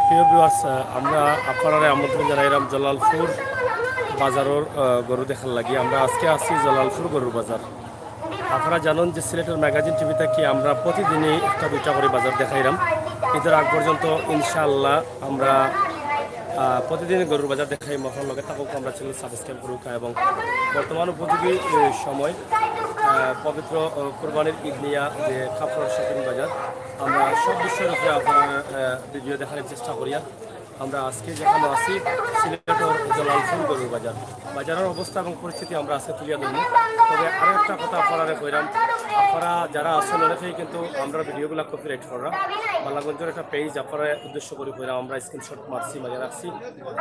প্রিয় ভিউয়ার্স, আমরা আপনারা আমন্ত্রণ জানাইলাম জলালপুর বাজারের গরু দেখার লাগি। আমরা আজকে আসছি জলালপুর গরুর বাজার। আপনারা জানেন যে সিলেটের ম্যাগাজিন টিভিতে কি আমরা প্রতিদিনই একটা দুইটা করে বাজার দেখাইলাম। ঈদের আগ পর্যন্ত ইনশাআল্লাহ আমরা প্রতিদিন গরুর বাজার দেখাই। মহান লগে থাকুক, আমরা চ্যানেল সাবস্ক্রাইব করুক এবং বর্তমান উপযোগী সময় পবিত্র কোরবানির ঈদ নিয়া যে কাপড় শপিং বাজার, আমরা সব বিষয়ের উপরে আপনার ভিডিও দেখানোর চেষ্টা করিয়া। আমরা আজকে যেখানে আছি সিলেটের জলালপুর গরুর বাজার, বাজারের অবস্থা এবং পরিস্থিতি আমরা আজকে তুলিয়া ধরব। তবে আরও একটা কথা আপনারা কইলাম, আপনারা যারা আছেন অনেকেই কিন্তু আমরা ভিডিওগুলো কপিরাইট করা বালাগঞ্জের একটা পেজ আপনারা উদ্দেশ্য করে কইলাম, আমরা স্ক্রিনশট মারছি মাঝে রাখছি।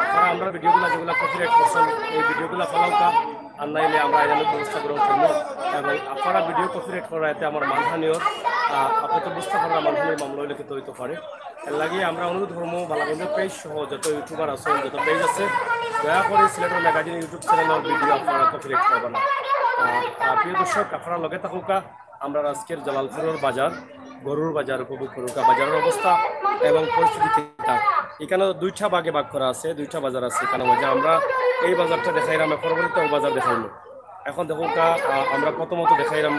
আপনারা আমরা ভিডিওগুলো যেগুলো কপিরাইট করছেন এই ভিডিওগুলো ফলাওকা আর নাইলে আমরা আইনের ব্যবস্থা গ্রহণ করবো। এবং আপনারা ভিডিও কপিরাইট করা এতে আমার মানহানিও আপনি তো বুঝতে পারেন মানহানির মামলা হইলে কিন্তু হইতে পারে। এর লাগে আমরা অনুরোধ করবো বালাগঞ্জের পেজ সহ যত ইউটিউবার আছে যত পেজ আছে দয়া করে সিলেটের ম্যাগাজিন ইউটিউব চ্যানেলের ভিডিও আপনারা কপিরাইট করবেন না। প্রিয় দর্শক, আপনারা লগে থাকুকা আমরা আজকের জলালপুরের বাজার গরুর বাজার উপভোগ করুকা। বাজারের অবস্থা এবং পরিস্থিতি এখানে দুইটা ভাগে ভাগ করা আছে, দুইটা বাজার আছে এখানে মাঝে। আমরা এই বাজারটা দেখাইলাম, পরবর্তীতে ও বাজার দেখাইলাম। এখন দেখুকা আমরা প্রথমত দেখাইলাম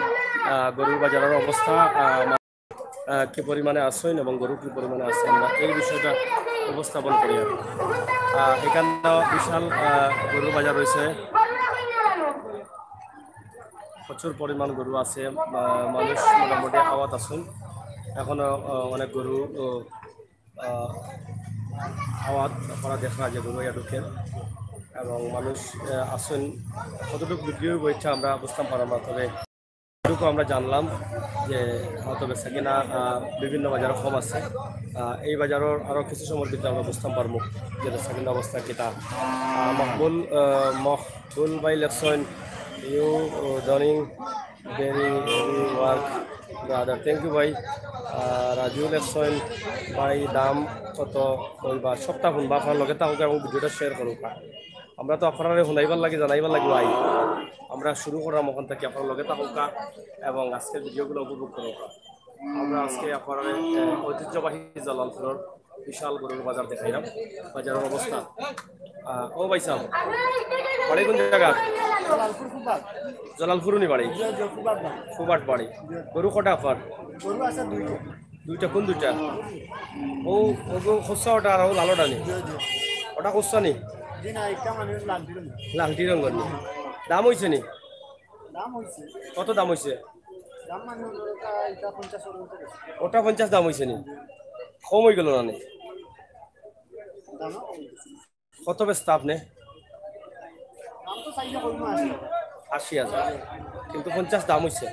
গরুর বাজারের অবস্থা কি পরিমাণে আসেন এবং গরু কি পরিমাণে আছে, আমরা এই বিষয়টা উপস্থাপন করি। এখানে বিশাল গরুর বাজার রয়েছে, প্রচুর পরিমাণ গরু আছে, মানুষ মোটামুটি আওয়াত আসুন। এখনো অনেক গরু আওয়াত করা দেখা যায় গরু ঢুকে এবং মানুষ আসুন। কতটুকু বিক্রি বইটা আমরা বুঝতাম পারলাম না, তবে এটুকু আমরা জানলাম যে হয়তো বেচা কিনা বিভিন্ন বাজারও কম আছে। এই বাজারের আরও কিছু সময়ের ভিতরে আমরা বুঝতাম পারবো যে বেচা কিনা অবস্থা কিতা। মকবুল বাই election you doing very work brother, thank you ভাই। রাজু লেকশন ভাই, দাম কত কইবা সপ্তাহ শুনবা আপনার লগে থাকুক এবং ভিডিওটা শেয়ার করুক। আমরা তো আপনারা শুনাইবার লাগে জানাইবার লাগে ভাই। আমরা শুরু করলাম ওখান থেকে, আপনার লগে থাকুকা এবং আজকের ভিডিওগুলো উপভোগ করুক। আমরা আজকে আপনার ঐতিহ্যবাহী জলালপুরের বিশাল গরুর বাজার দেখাইলাম। বাজারের অবস্থা ও ভাই সাহেব বাড়ি কোন জায়গা? জলালপুর নি বাড়ি? ফুবাট বাড়ি। গরু কটা আপনার? দুইটা। কোন দুইটা? ও খসা ওটা আর লালোটা নি? ওটা খসা নি? লালটি রঙের নি? দাম হয়েছে নি? কত দাম হয়েছে? ওটা 50 দাম হয়েছে নি? কম হয়ে গেল না? কত বেচতা আপনি? 80,000, কিন্তু 50 দাম হয়েছে।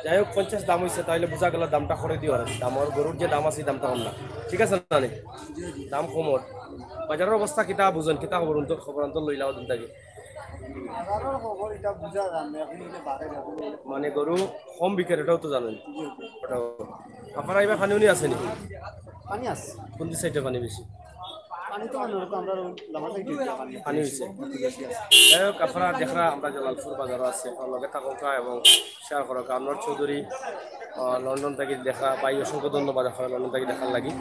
যাই হোক 50 দাম হয়েছে, তাহলে বোঝা গেল দামটা করে দিও আর দামর গরুর যে দাম আছে দামটা কম না, ঠিক আছে না? দাম কমর। বাজারের অবস্থা কিতা বুঝেন, কিতা খবর অন্তর লইলাও দিন থাকি মানে গরু কম বিকের, এটাও তো জানেন। ওটাও আপনারা এবার পানি উনি আসেনি? পানি আছে কোন সাইডে পানি বেশি? পানি হয়েছে। যাই হোক আপনারা দেখরা আমরা জলালপুর বাজারও আছে, আপনার লগে থাকা এবং শেয়ার করা। আনোয়ার চৌধুরী লন্ডন থেকে দেখা পাই, অসংখ্য ধন্যবাদ আপনারা লন্ডন থেকে দেখার লাগি।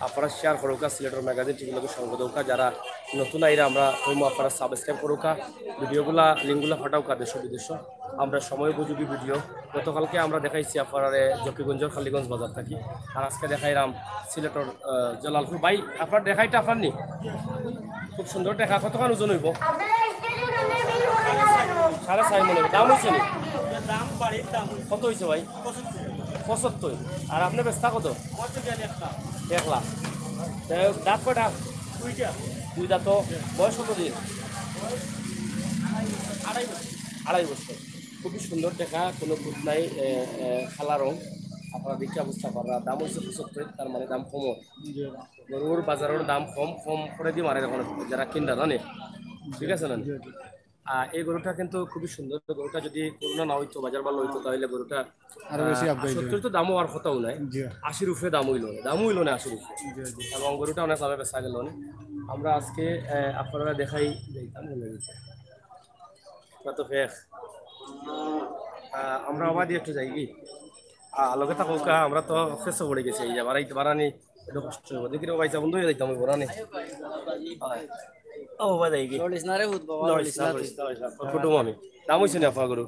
আপনারা শেয়ার করুকা, সিলেটের ম্যাগাজিন টিভিগুলোকে সঙ্গ দৌকা। যারা নতুন আইরা আমরা কইমো আপনারা সাবস্ক্রাইব করুকা, ভিডিওগুলা লিঙ্কগুলো ফাটাওকা দেশ বিদেশ। আমরা সময় উপযোগী ভিডিও গতকালকে আমরা দেখাইছি আপনারা জকিগঞ্জের খালিগঞ্জ বাজার থাকি, আর আজকে দেখাইলাম সিলেটের জলালপুর। ভাই আপনার দেখাইটা আপনার নি? খুব সুন্দর দেখা। কতক্ষণ ওজন হইব? 4.5 মনে হবে। দাম হয়েছে নি? কত হয়েছে ভাই? 75। আর আপনি বেচতা কত? 1 লাখ। দাঁত কটা? 2 দাঁত। বয়স কত দিন? 2.5 বছর। খুবই সুন্দর দেখা, কোনো খুব নাই, খালা রং। আপনারা দেখে অবস্থা পারা। দাম হচ্ছে 75, তার মানে দাম কম। গরুর বাজারের দাম কম করে দিই মারে এখন যারা কিনটা জানে, ঠিক আছে না? এই গরুটা কিন্তু খুবই সুন্দর। গরুটা যদি করোনা না হইতো, বাজার ভালো হইতো, তাহলে গরুটা 70 তো দামও আর কথাও নাই, 80 রুপে দাম হইল না 80 রুপে। এবং গরুটা অনেক দামে বেচা গেল। আমরা আজকে আপনারা দেখাই তো ফেক আমরা আবার দিয়ে একটু যাই কি আলোকে থাকো কা আমরা তো ফেসে পড়ে গেছি এই যাবার এইতে বারানি একটু কষ্ট হবে দেখি রে পয়সা বন্ধ হয়ে যাইতাম ওই বারানি ও বাবা দেখি লড়িস না রে ভূত বাবা লড়িস না তুই কুটুম আমি দাম হইছে না আপা গরু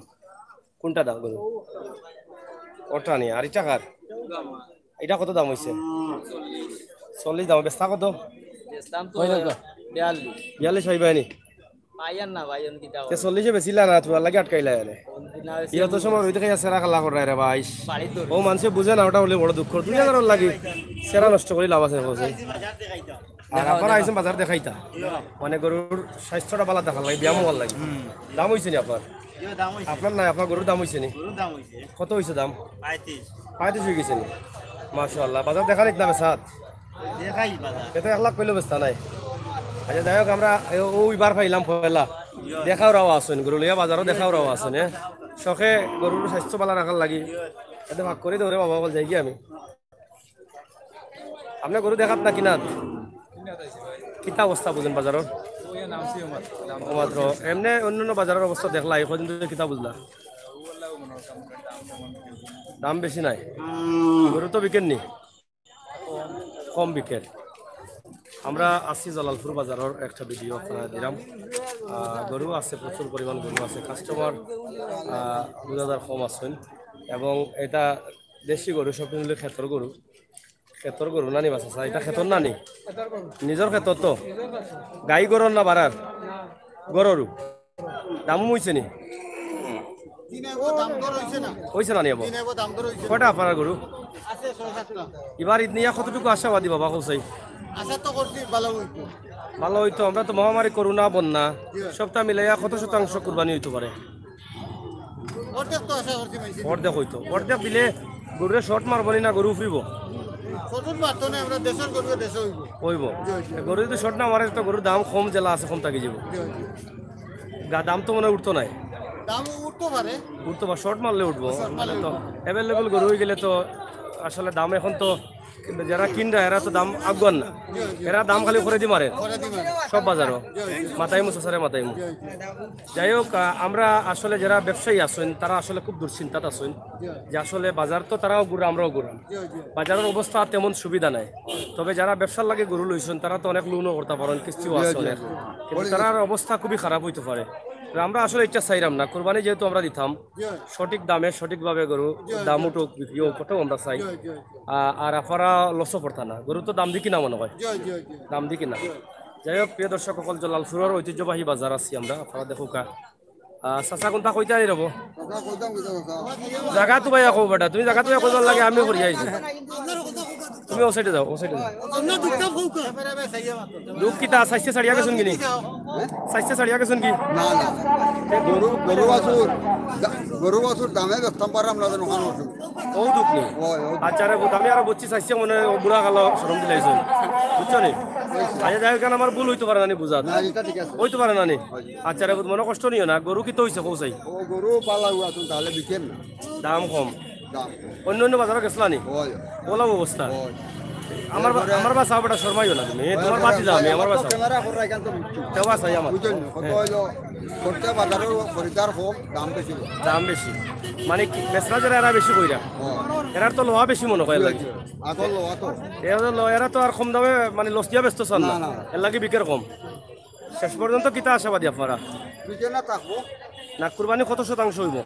কোনটা দাম গরু ওটা নি আর এটা কার এটা কত দাম হইছে 40 দাম বেচা কত দাম তো 42 42 হইবানি পাইয়ান না ভাই অন কিটা তে 40 বেচিলা না তোমার লাগে আটকাইলা এনে ইয়া তো সময় হইতে খাইয়া সেরা খালা করাই রে ভাই বাড়ি তোর ও মানুষে বুঝে না ওটা হলে বড় দুঃখ 2000 লাগি সেরা নষ্ট করে লাভ আছে কইছে আর আপনারা আইছেন বাজার দেখাইতা মানে গরুর স্বাস্থ্যটা ভালো দেখার লাগে ব্যায়াম হওয়ার লাগে দাম হইছে নি আপনার আপনার নাই আপনার গরুর দাম হইছে নি কত হইছে দাম 35 হয়ে গেছে নি মাশাআল্লাহ বাজার দেখা নিক না বেসাত দেখাই বাজার এটা 1 লাখ কইলো বেস্তা নাই আচ্ছা যাই হোক আমরা ওইবার পাইলাম পয়লা দেখাও রাও আসেন গরু লিয়া বাজারও দেখাও রাও আসেন শখে গরুর স্বাস্থ্য ভালো রাখার লাগি এটা ভাগ করে ধরে বাবা বল যাই কি আমি আপনি গরু দেখাত না কিনা কিতা অবস্থা বুঝেন বাজারের মাত্র এমনি অন্যান্য বাজারের অবস্থা দেখলা এই পর্যন্ত কিতা বুঝলা দাম বেশি নাই গরু তো বিকেন নি কম বিকেন আমরা আসছি জালালপুর বাজারের একটা ভিডিও আপনারা দিলাম গরু আছে প্রচুর পরিমাণ গরু আছে কাস্টমার 2000 কম আছেন এবং এটা দেশি গরু সব মিলে ক্ষেতর গরু নানি বাসা এটা ক্ষেতর নানি নিজের ক্ষেতর তো গাই গরুর না বাড়ার গরু দামও হইছে নি হইছে না নি কয়টা আপনার গরু এবার ঈদ নিয়ে কতটুকু আশাবাদী বাবা কৌসাই ভালো হইতো আমরা তো মহামারী করোনা বন্যা সবটা মিলাইয়া কত শতাংশ কুরবানি হইতে পারে অর্ধেক হইতো অর্ধেক দিলে গরুরে শর্ট মারবনি না গরু ফিরব হইব গরু যদি শর্ট না মারে তো গরুর দাম কম জেলা আছে কম থাকি যাব দাম তো মনে উঠতো নাই উঠতো বা শর্ট মারলে উঠবো মানে তো অ্যাভেলেবল গরু হয়ে গেলে তো আসলে দাম এখন তো যারা কিনরা এরা তো দাম আগুয়ান না এরা দাম খালি করে দি মারে সব বাজারও মাথায় মুছে সারে মাথায় মু যাই হোক আমরা আসলে যারা ব্যবসায়ী আছেন তারা আসলে খুব দুশ্চিন্তাত আছেন যে আসলে বাজার তো তারাও ঘুরে আমরাও ঘুরাম বাজারের অবস্থা তেমন সুবিধা নাই তবে যারা ব্যবসার লাগে গরু লইছেন তারা তো অনেক লোনও করতে পারেন কিস্তিও আছে অনেক কিন্তু তার অবস্থা খুবই খারাপ হইতে পারে আমরা আসলে এটা চাইলাম না কোরবানি যেহেতু আমরা দিতাম সঠিক দামে সঠিকভাবে গরু দাম উঠুক বিক্রিও কটাও আমরা চাই আর আপনারা লসও পড়তা না গরু তো দাম দি কিনা মনে হয় দাম দি কিনা যাই হোক প্রিয় দর্শক সকল জালালপুরের ঐতিহ্যবাহী বাজার আছি আমরা আপনারা দেখো কা চাচা কোনটা কইতে আই রব জায়গা তো ভাই কো বেটা তুমি জায়গা তো কইবার লাগে আমি করি আইছি তুমি ও সাইডে যাও লোক কিতা সাইছে সাড়িয়া গেছুন কিনি সাইছে সাড়িয়া গেছুন কি না না গরু বাছুর দামে ব্যস্তাম পারাম না দোকান ওঠু ও দুঃখ নেই আচ্ছা রে আমি আর বুঝছি সাইছে মনে বুড়া কালো শরম দিলাইছেন বুঝছো নি আজ যাই কেন আমার ভুল হইতে পারে না বুঝাত হইতে পারে না নি আচ্ছা রে মনে কষ্ট নিও না গরু কি তো হইছে কৌসাই ও গরু পালা আছুন তাহলে বিকেন না দাম কম দাম অন্য অন্য বাজারে গেছলা নি ওলা অবস্থা আমার বাসা বেটা শর্মাইও না তুমি তোমার বাতি যাও আমি আমার বাসা ক্যামেরা করে রাখান তো তেও বাসাই আমার বুঝেন কত হইলো করতে বাজারের খরিদার কম দাম বেশি মানে বেচরা যারা এরা বেশি কইরা এরার তো লোহা বেশি মনে হয় লাগে আগল লোয়া তো এরা তো আর কম দামে মানে লস দিয়া ব্যস্ত চান না এর লাগে বিকের কম শেষ পর্যন্ত কিতা আশাবাদী আপনারা বিকে না থাকবো না কুরবানি কত শতাংশ হইব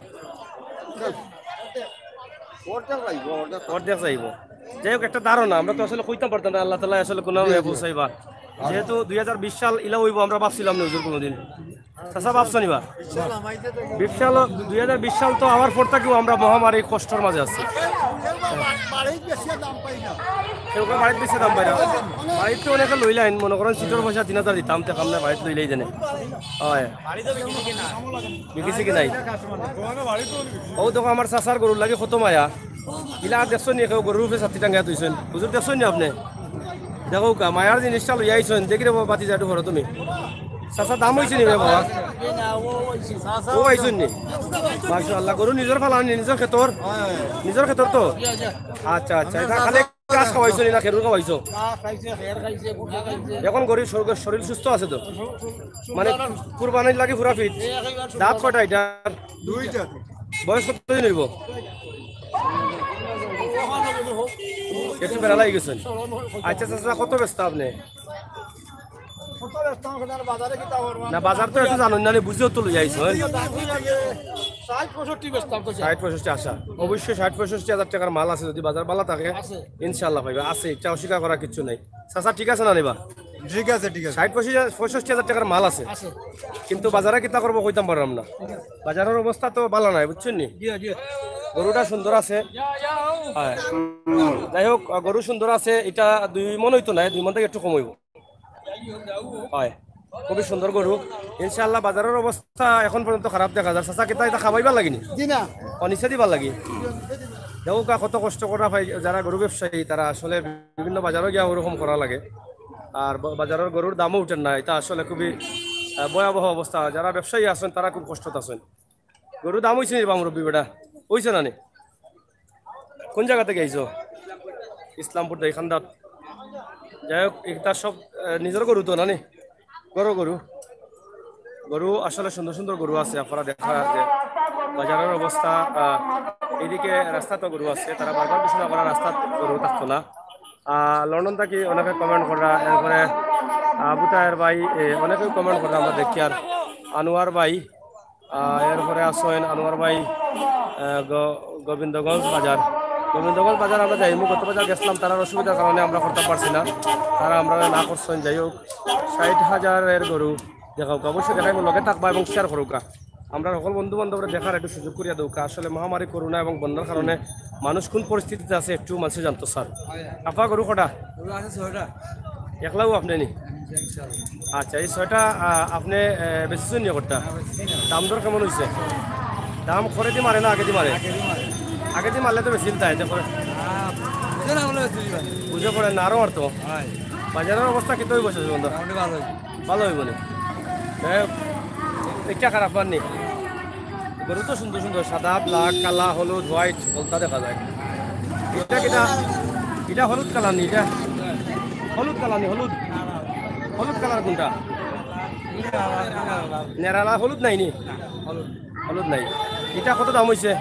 অর্ধেক যাইব যাই হোক একটা ধারণা আমরা তো আসলে কইতাম পারতাম না আল্লাহ তালা আসলে কোনো পৌঁছাইবা যেহেতু 2020 সাল ইলা হইব আমরা ভাবছিলাম না হুজুর কোনোদিন চাচা ভাবছো নিবা 2020 সাল তো আমার পর থেকেও আমরা মহামারী কষ্টের মাঝে আছি বাড়িতে বেশি দাম পাই না বাড়িতে অনেকে লইলেন মনে করেন সিটের পয়সা 3000 দিতাম তো আমরা বাড়িতে লইলেই জানে হয় বিকিছি কি নাই ও দেখো আমার চাচার গরুর লাগে কত মায়া ইলা দেখছো নি কেউ গরুর উপরে 60 টাকা তুইছেন হুজুর দেখছো নি আপনি দেখো কা মায়ার জিনিসটা লই আইছেন দেখি রে বাতি যাটু ঘর তুমি চাচা দাম হইছে নি বাবা ও আইছেন নি মাশাআল্লাহ গরু নিজের ফালা নিজের ক্ষেতর তো আচ্ছা আচ্ছা এটা খালি গাছ খাওয়াইছো নি না খেরুর খাওয়াইছো এখন গরুর শরীর সুস্থ আছে তো মানে কুরবানির লাগে পুরা ফিট দাঁত কয়টা এটা দুইটা বয়স কত দিন হইব একটু বেড়া লাগি গেছেন আচ্ছা চাচা কত ব্যস্ত আপনি না বাজার তো একটু জানুন না বুঝেও তো যাইছো 60-65 আশা অবশ্যই 60-65 হাজার টাকার মাল আছে যদি বাজার ভালো থাকে ইনশাল্লাহ পাইবা আছে এটা অস্বীকার করার কিছু নাই চাচা ঠিক আছে না নিবা ঠিক আছে 60-65 হাজার টাকার মাল আছে কিন্তু বাজারে কিতা করবো কইতাম পারলাম না বাজারের অবস্থা তো ভালো নাই বুঝছেন নি গরুটা সুন্দর আছে হ্যাঁ যাই হোক গরু সুন্দর আছে এটা 2 মন হইতো না 2 মন থেকে একটু কম হইব হয় খুবই সুন্দর গরু ইনশাআল্লাহ বাজারের অবস্থা এখন পর্যন্ত খারাপ দেখা যায় চাচা কিতা এটা খাবাইবার লাগিনি নিচে দিবার লাগি দেখো কত কষ্ট করা ভাই যারা গরু ব্যবসায়ী তারা আসলে বিভিন্ন বাজারে গিয়া ওরকম করা লাগে আর বাজারের গরুর দামও উঠেন না এটা আসলে খুবই ভয়াবহ অবস্থা যারা ব্যবসায়ী আছেন তারা খুব কষ্টত আছেন গরুর দাম হয়েছে নি মুরব্বী বেটা হয়েছে না নি কোন জায়গা থেকে আইছো ইসলামপুর দেখান্দাত যাই হোক এটা সব নিজের গরু তো না নি গরু গরু আসলে সুন্দর সুন্দর গরু আছে আপনারা দেখা যে বাজারের অবস্থা এদিকে রাস্তা তো গরু আছে তারা বারবার ঘোষণা করা রাস্তা গরু থাকতো না লন্ডন থেকে অনেকে কমেন্ট করা এরপরে আবু তাহের ভাই অনেকে কমেন্ট করা আমরা দেখি আর আনোয়ার ভাই এরপরে আসেন আনোয়ার ভাই গোবিন্দগঞ্জ বাজার আমরা যাই গত বাজার গেছিলাম তার অসুবিধার কারণে আমরা করতে পারছি না তারা আমরা না করছেন যাই হোক 60,000-এর গরু দেখাও অবশ্যই দেখাইব লগে থাকবা এবং শেয়ার করুকা আমরা সকল বন্ধু বান্ধবরা দেখার একটু সুযোগ করিয়া দৌকা আসলে মহামারী করোনা এবং বন্যার কারণে মানুষ কোন পরিস্থিতিতে আছে একটু মানুষ জানতো স্যার আপা গরু কটা একলাও আপনি নি আচ্ছা এই 6টা আপনি বেশি নিয়ে করটা দাম দর কেমন হয়েছে দাম করে দিয়ে মারে না আগে দিয়ে মারে আগে দিয়ে মারলে তো বেশি তাই বুঝে পড়ে না আরো মারতো বাজারের অবস্থা কিন্তু বসে বন্ধু ভালো হইব না এটা খারাপ পাননি গরু তো সুন্দর সুন্দর সাদা ব্ল্যাক কালা হলুদ হোয়াইট বলতা দেখা যায় এটা কিটা এটা হলুদ কালার নি এটা হলুদ কালার নি হলুদ কালার কোনটা নেরালা হলুদ নাই নি হলুদ নাই এটা কত দাম হয়েছে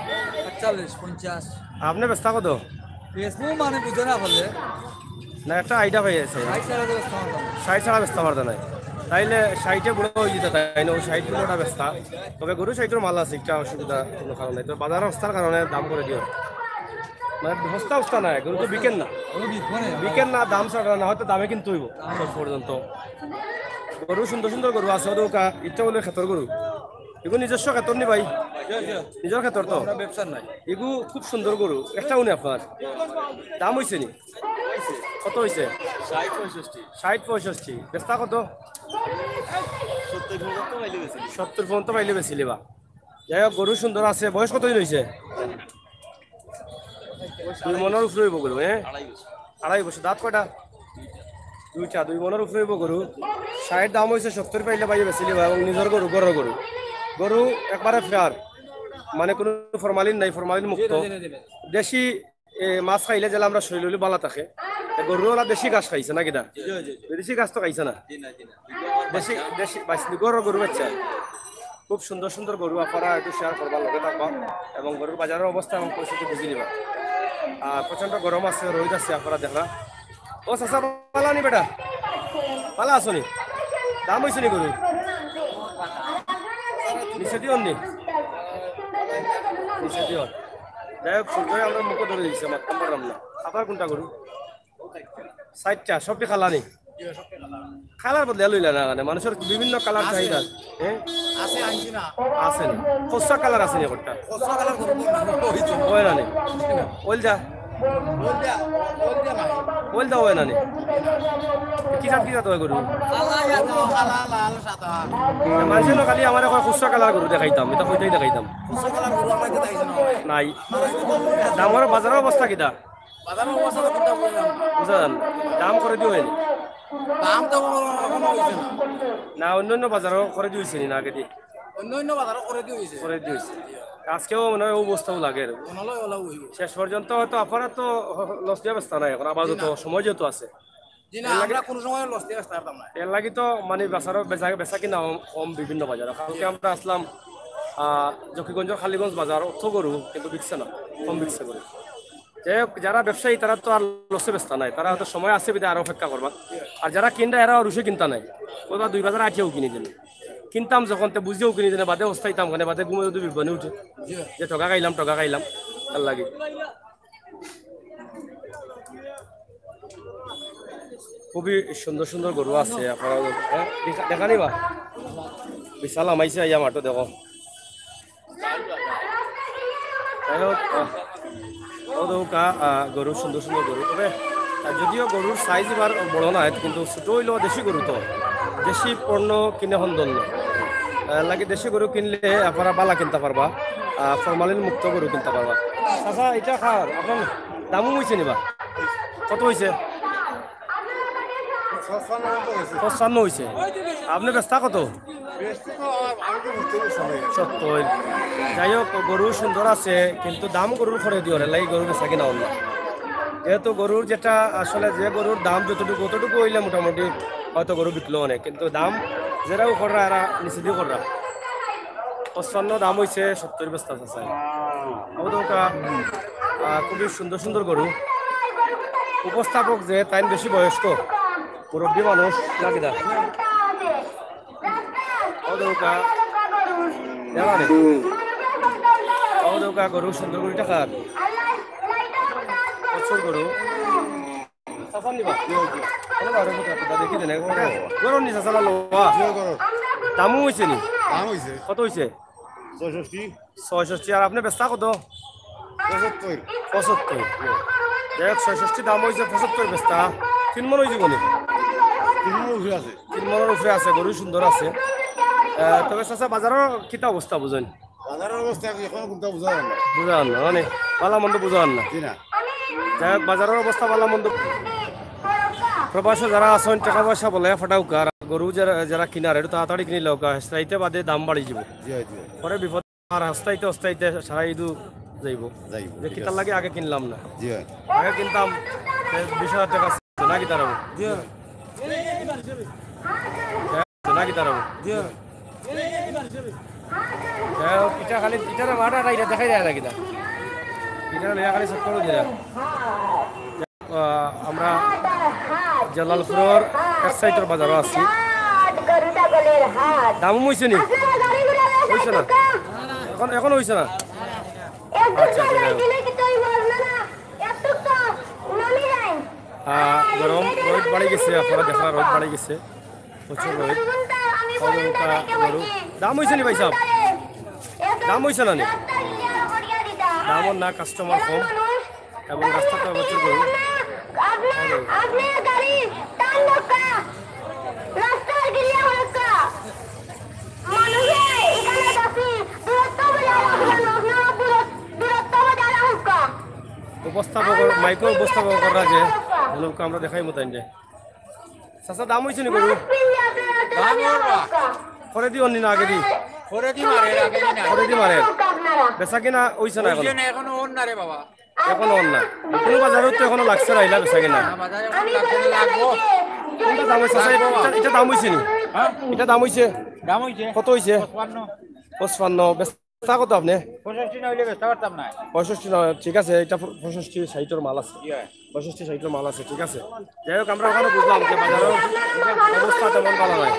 40-50 আপনি ব্যস্ত কত মানে বুঝে না বললে না একটা আইডিয়া পাই আছে 60 ছাড়া ব্যস্ত পারতো নাই তাইলে 60-এ বুড়ো হয়ে যেতে তাই না 60 কিলোটা ব্যস্ত তবে গরু 60-এর মাল আছে একটা অসুবিধা কোনো কারণ নাই তো বাজার অবস্থার কারণে দাম করে দিও মানে অবস্থা নাই গরু তো বিকেন না দাম ছাড়া না হয়তো দামে কিন্তু হইব শেষ পর্যন্ত গরু সুন্দর সুন্দর গরু আছে ওটা ইচ্ছা বলে ক্ষেতর গরু এগুলো নিজস্ব ক্ষেতর নি ভাই নিজের ক্ষেতর তো ব্যবসার নাই এগুলো খুব সুন্দর গরু একটা উনি আপনার দাম হয়েছে নি কত হয়েছে 60-65 বেচতা কত 70 পর্যন্ত পাইলে বেচিলি বা যাই হোক গরু সুন্দর আছে বয়স কতদিন হয়েছে 2 মনের উপরে হইব গরু হ্যাঁ 2.5 বছর দাঁত কয়টা 2 মনের উপরে হইব গরু 60 দাম হয়েছে 70 পাইলে পাইলে বেচিলি বা এবং নিজের গরু গরু একবারে ফেয়ার মানে কোনো ফরমালিন নাই ফরমালিন মুক্ত দেশি মাছ খাইলে যেন আমরা শরীর ভালো থাকে গরুওয়ালা দেশি ঘাস খাইছে না কিনা দেশি ঘাস তো খাইছে না দেশি গরু বাচ্চা খুব সুন্দর সুন্দর গরু আপনারা একটু শেয়ার করবার লগে থাকবা এবং গরুর বাজারের অবস্থা এবং পরিস্থিতি বুঝে নিবা প্রচন্ড গরম আছে রোদ আছে আপনারা দেখরা ও চাচা পালা নি বেটা পালা আছো নি দাম হয়েছে নি গরু নিচে দিও নি নিচে দিও যাই হোক সূর্য আমরা মুখে ধরে দিচ্ছি আমার পারলাম না আপনার কোনটা গরু 60টা সবটি খালা নি খালার বদলে লইলা না মানে মানুষের বিভিন্ন কালার চাহিদা হ্যাঁ আছে না খসা কালার আছে নি একটা ওই না নি ওইল দা ওই না নি কি জাত হয় গরু মানুষের খালি আমার এখন খুচরা কালার গরু দেখাইতাম এটা কইটাই দেখাইতাম নাই দামের বাজারের অবস্থা কিটা বুঝলেন দাম করে দিও না অন্যান্য বাজারও করে দিয়েছে না আগে দিয়ে করে দিয়েছে আজকেও মনে হয় অবস্থাও লাগে শেষ পর্যন্ত হয়তো আপনারা তো লস দিয়ে ব্যস্ত নাই এখন আবার তো সময় যেহেতু আছে এর লাগি তো মানে বেচা কিনা কম বিভিন্ন বাজার কালকে আমরা আসলাম জকিগঞ্জের খালিগঞ্জ বাজার অর্থ গরু কিন্তু বিকছে না কম বিকছে গরু যাই হোক, যারা ব্যবসায়ী তারা তো আর লসে ব্যস্ত নাই, তারা হয়তো সময় আছে বিধে আরো অপেক্ষা করবা। আর যারা কিনরা এরা রুষে কিনতা নাই, কোথাও 2 বাজার আটিয়াও কিনে দিন, কিনতাম যখন তে বুঝেও কিনে দিনে বাদে অস্থাইতাম ওখানে বাদে ঘুমে যদি বিপদে উঠে যে টকা খাইলাম তার লাগে। খুবই সুন্দর সুন্দর গরু আছে আপনারা দেখা নিবা। বিশাল আমাইছে আইয়া মাঠো দেখো। গরু সুন্দর সুন্দর গরু, তবে যদিও গরুর সাইজ এবার বড় নয়, কিন্তু ছোট হইলেও দেশি গরু তো দেশি পণ্য কিনে সন্দন লাগে। দেশি গরু কিনলে আপনারা বালা কিনতে পারবা, ফরমালিন মুক্ত গরু কিনতে পারবা। আচ্ছা এটা খাওয়ার আপনার দামও হয়েছে নিবা? কত হয়েছে? 55 হয়েছে। আপনি ব্যস্তা কত? 70। যাই হোক, গরু সুন্দর আছে, কিন্তু দাম গরুর করে দিও রে লাগে গরু বেচা কিনা অন্য। যেহেতু গরুর যেটা আসলে যে গরুর দাম যতটুকু অতটুকু হইলে মোটামুটি হয়তো গরু বিকলো অনেক, কিন্তু দাম যেটাও করা এরা নিচে দিয়ে করা। 55 দাম হয়েছে, 70 ব্যস্তা আছে। খুবই সুন্দর সুন্দর গরু। উপস্থাপক যে তাই বেশি বয়স্ক মুরব্বী মানুষ লাগে দা গরু সুন্দর গরু টাকার প্রচুর গরু দেখি দেন গরম নিচা চালা লোয়া দামও হয়েছে নি? কত হয়েছে? 66। আর আপনি বেচা কত? 75। যাই হোক, 66 দাম হয়েছে, 75 বেচা। 3 মন হয়েছে কোনি? 3 মনের উপরে আছে। গরু সুন্দর আছে। তবে চাচা বাজারের কিতা অবস্থা বুঝেন? বাজারের অবস্থা এখন কোনটা বুঝা যায় না, বুঝান না মানে ভালো মন্দ বুঝান না। যাই হোক, বাজারের অবস্থা ভালো মন্দ। প্রবাসে যারা আসেন টাকা পয়সা বলে ফাটাউকা, গরু যারা কিনার একটু তাড়াতাড়ি কিনে লৌকা, হাসতাইতে বাদে দাম বাড়ি যাব পরে বিপদ। আর হাসতাইতে হস্তাইতে সারা ঈদু যাইব যে কিতার লাগে আগে কিনলাম না, আগে কিনতাম 20,000 টাকা নাকি তারাবো নাকি তারাবো। যাই হোক, ইটা খালি ইটার মাটা এটা দেখাই দেয় না কিনা ইটা লেয়া খালি সব করে দিয়ে। আমরা জালালপুরের এক সাইডের বাজারও আছি। দামও হয়েছে নি? হয়েছে না এখন হয়েছে না? আচ্ছা গরম রোদ বাড়ি গেছে, আপনারা দেখা রোদ বাড়ি গেছে, প্রচুর রোদ। গরু দাম হয়েছে নি ভাই সাহেব? দাম হয়েছে না নি? দামও না, কাস্টমার কম এবং রাস্তাতে প্রচুর গরু। উপস্থাপক মাইক্রো উপস্থাপকরা যে লোক আমরা দেখাই মতাই যে চাচা দাম হয়েছে নি গরু? করে দিও নি না আগে দি? করে দি মারে বেচা কিনা হয়েছে না? এখনো অন না, কোনো বাজারত তো এখনো লাগছে না ইলা বেচা কিনা। কোনটা দাম হয়েছে? এটা দাম হয়েছে নি? এটা দাম হয়েছে? কত হয়েছে? 55। বেচা কত আপনি? 65 নয়, ঠিক আছে। এটা 65 60 মাল আছে, 65 60 মাল আছে, ঠিক আছে। যাই হোক, আমরা ওখানে বুঝলাম যে বাজারের অবস্থা তেমন ভালো নয়,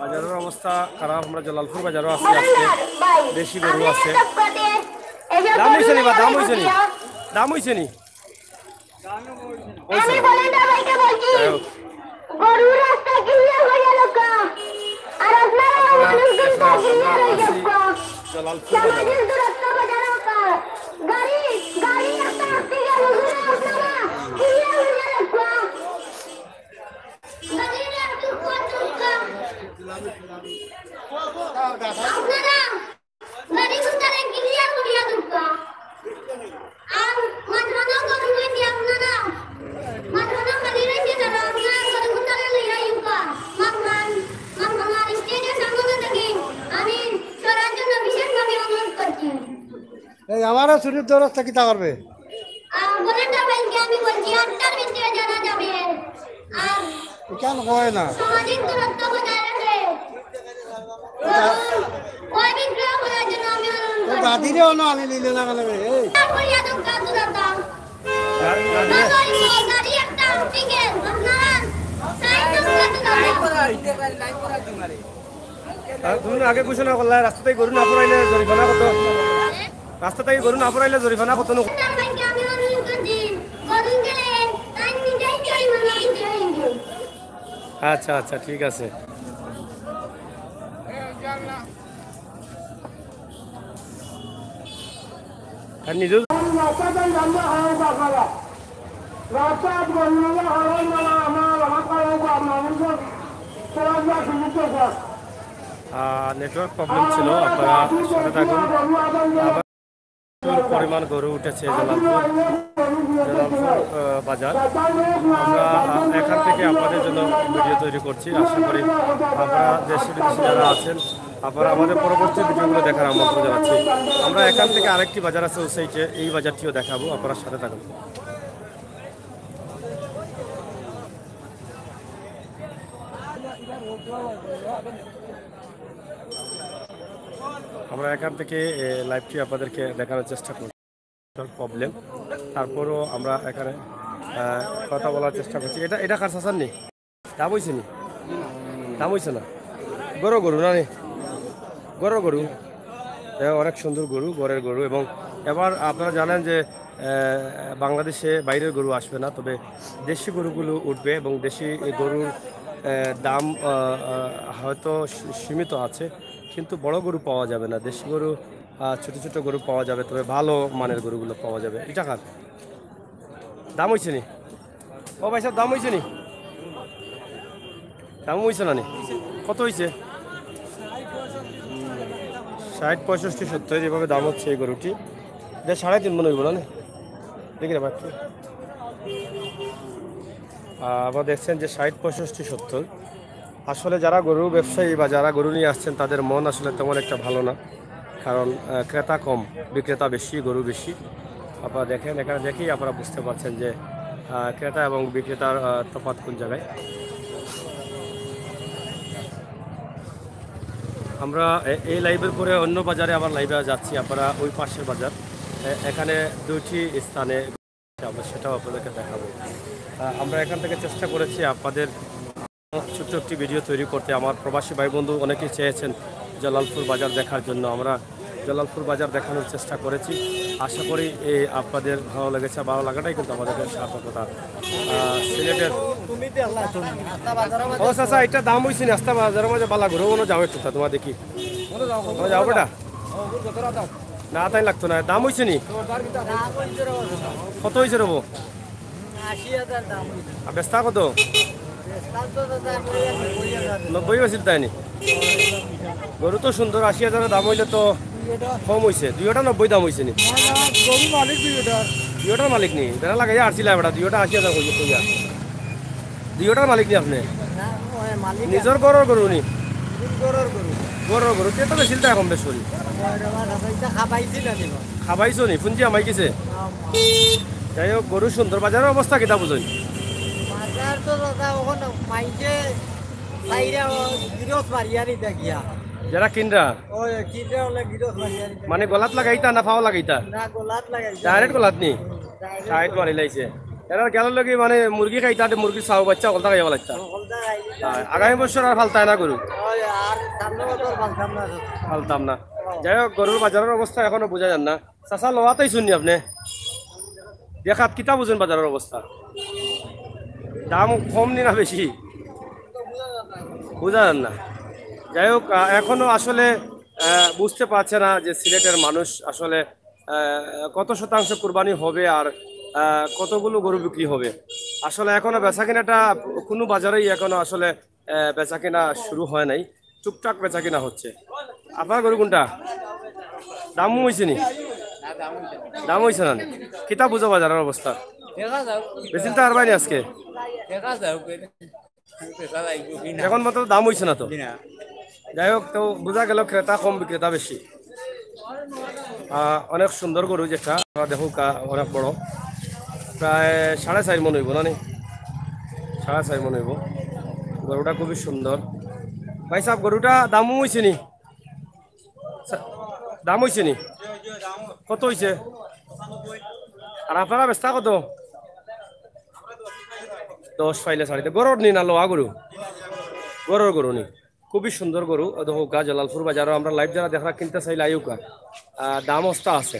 বাজারের অবস্থা খারাপ। আমরা জালালপুর বাজারও আছি, আজকে বেশি গরু আছে। দাম হয়েছে নি বা দাম হয়েছে নি? দাম হয়েছে নি? আমারও সুনীল দৌরস্তা কিতা করবে? কেন হয় না? দাদিরে অনো আনি নিলে না গেলে এই তুমি আগে ঘোষণা করলা রাস্তা থেকে গরু না পড়াইলে জরিমানা কত? রাস্তা থেকে গরু না পড়াইলে জরিমানা কত? আচ্ছা আচ্ছা ঠিক আছে। আর নিজেও নেটওয়ার্ক প্রবলেম ছিল, আপনারা সাথে থাকুন। পরিমাণ গরু উঠেছে জালালপুর বাজার। আমরা এখান থেকে আপনাদের জন্য ভিডিও তৈরি করছি। আশা করি আপনারা দেশে বিদেশে যারা আছেন আপনারা আমাদের পরবর্তী ভিডিওগুলো দেখার আমন্ত্রণ জানাচ্ছি। আমরা এখান থেকে আরেকটি বাজার আছে ওই সাইডে, এই বাজারটিও দেখাবো, আপনারা সাথে থাকুন। আমরা এখান থেকে লাইভটি আপনাদেরকে দেখানোর চেষ্টা করছি। প্রবলেম তারপরও আমরা এখানে কথা বলার চেষ্টা করছি। এটা কার চাচার নি? দাম হয়েছে নি? দাম হয়েছে না? গরু না নি? গরু অনেক সুন্দর গরু, গড়ের গরু। এবং এবার আপনারা জানেন যে বাংলাদেশে বাইরের গরু আসবে না, তবে দেশি গরুগুলো উঠবে এবং দেশি গরুর দাম হয়তো সীমিত আছে, কিন্তু বড় গরু পাওয়া যাবে না। দেশি গরু ছোট ছোট গরু পাওয়া যাবে, তবে ভালো মানের গরুগুলো পাওয়া যাবে। এটা কার দাম হয়েছে নি? ও ভাই সাহেব দাম হয়েছে নি? দাম হয়েছে না নি? কত হয়েছে? 60, 65, 70 এভাবে দাম হচ্ছে এই গরুটি। এটা 3.5 মনে হইব না? দেখি না বাকি আবার দেখছেন যে 60, 65, 70। আসলে যারা গরু ব্যবসায়ী বা যারা গরু নিয়ে আসছেন তাদের মন আসলে তেমন একটা ভালো না, কারণ ক্রেতা কম বিক্রেতা বেশি, গরু বেশি। আপনারা দেখেন, এখানে দেখেই আপনারা বুঝতে পারছেন যে ক্রেতা এবং বিক্রেতার তফাৎ কোন জায়গায়। আমরা এই লাইভের পরে অন্য বাজারে আবার লাইভে যাচ্ছি। আপনারা ওই পাশের বাজার, এখানে দুটি স্থানে আমরা সেটাও আপনাদেরকে দেখাবো। আমরা এখান থেকে চেষ্টা করেছি আপনাদের ছোট্ট একটি ভিডিও তৈরি করতে। আমার প্রবাসী ভাই বন্ধু অনেকেই চেয়েছেন জালালপুর বাজার দেখার জন্য। আমরা জালালপুর বাজার দেখানোর চেষ্টা করেছি। আশা করি আপনাদের ভালো লেগেছে। ভালো লাগাটাই কিন্তু আমাদের সার্থকতা। সিলেটের ও চাচা এটা দাম হয়েছে না? রাস্তা বাজারের মাঝে বালা ঘুরো মনে যাও একটু, তোমার দেখি যাও বেটা না, তাই লাগতো না। দাম হয়েছে নি? কত হয়েছে রবো? বেস্তা কত? 90 বেশির তাই নি? গরু তো সুন্দর, 80,000 দাম হইলে তো কম হয়েছে। 2টা 90 দাম হয়েছে নি? দুইটার মালিক নি? বেড়া লাগাই আসছিলাম বেটা, 2টা 80,000 হয়েছে কইয়া। 2টার মালিক নি আপনি? নিজের গরুর গরু নি? গরুর গরু কে তো বেশি এখন বেশ করি খাবাইছো নি? ফুঞ্জি আমাই গেছে। যাই হোক, গরু সুন্দর। বাজারের অবস্থা কিতা বুঝই? যারা কিনরা মানে গলাত লাগাইতা না ফাও লাগাইতা? ডাইরেক্ট গলাত নি? সাইড মারি লাইছে। এরা গেল লগে মানে মুরগি খাইতা, মুরগির চাও বাচ্চা গলতা খাইবা লাগতা। আগামী বছর আর ফালতায় না গরু? ফালতাম না। যাই হোক, গরুর বাজারের অবস্থা এখনো বোঝা যান না। চাচা লোয়াতেই শুনি আপনি দেখাত কিতা বুঝেন বাজারের অবস্থা? দাম কম নি না বেশি? বোঝা যান না। যাই হোক, এখনো আসলে বুঝতে পারছে না যে সিলেটের মানুষ আসলে কত শতাংশ কুরবানি হবে আর কতগুলো গরু বিক্রি হবে। আসলে এখনো বেচা কেনাটা কোনো বাজারেই এখনো আসলে বেচা কেনা শুরু হয় নাই, টুকটাক বেচা কেনা হচ্ছে। আপনার গরু কোনটা? দাম হয়েছে নি? দাম হয়েছে না? কিতা বুঝো বাজারের অবস্থা? বেশি তো আর বাইনি আজকে এখন মতো দাম হয়েছে না তো। যাই হোক, তো বোঝা গেল ক্রেতা কম বিক্রেতা বেশি। অনেক সুন্দর গরু যেটা দেখো, অনেক বড়, প্রায় 4.5 মন হইব না? 4.5 মন হইব। গরুটা খুবই সুন্দর। ভাই সাহেব, গরুটা দাম হয়েছে নি? দাম হয়েছে নি? কত হয়েছে? আর আপনারা বেচতা কত? 10 পাইলে ছাড়িতে। গরুর নি না লোয়া গরু? গরুর গরু নি, খুবই সুন্দর গরু। দেখো গা জালালপুর বাজারও আমরা লাইভ যারা দেখা কিনতে চাইলে আইউকা, দাম অস্তা আছে